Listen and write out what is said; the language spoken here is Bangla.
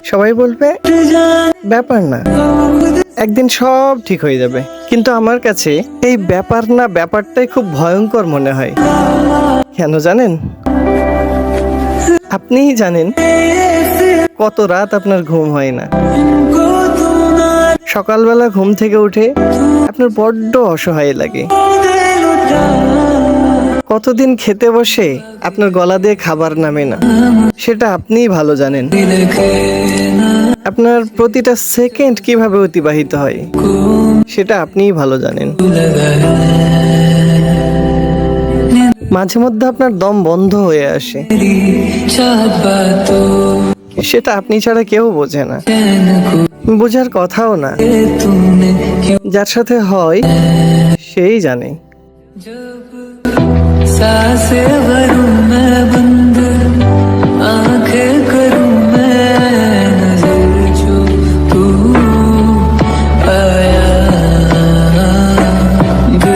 সবাই বলবে ব্যাপার না, একদিন সব ঠিক হয়ে যাবে। কিন্তু আমার কাছে এই ব্যাপার না ব্যাপারটাই খুব ভয়ঙ্কর মনে হয়। কেন জানেন? আপনিই জানেন কত রাত আপনার ঘুম হয় না। সকালবেলা ঘুম থেকে উঠে আপনার বড্ড অসহায় লাগে। কতদিন খেতে বসে আপনার গলা দিয়ে খাবার নামে না, সেটা আপনিই ভালো জানেন। আপনার প্রতিটা সেকেন্ড কিভাবে অতিবাহিত হয় সেটা আপনিই ভালো জানেন। মাঝে মধ্যে আপনার দম বন্ধ হয়ে আসে, সেটা আপনি ছাড়া কেউ বোঝে না, বোঝার কথাও না। যার সাথে হয় সেই জানে। सांसें भरूं मैं बंद आंखें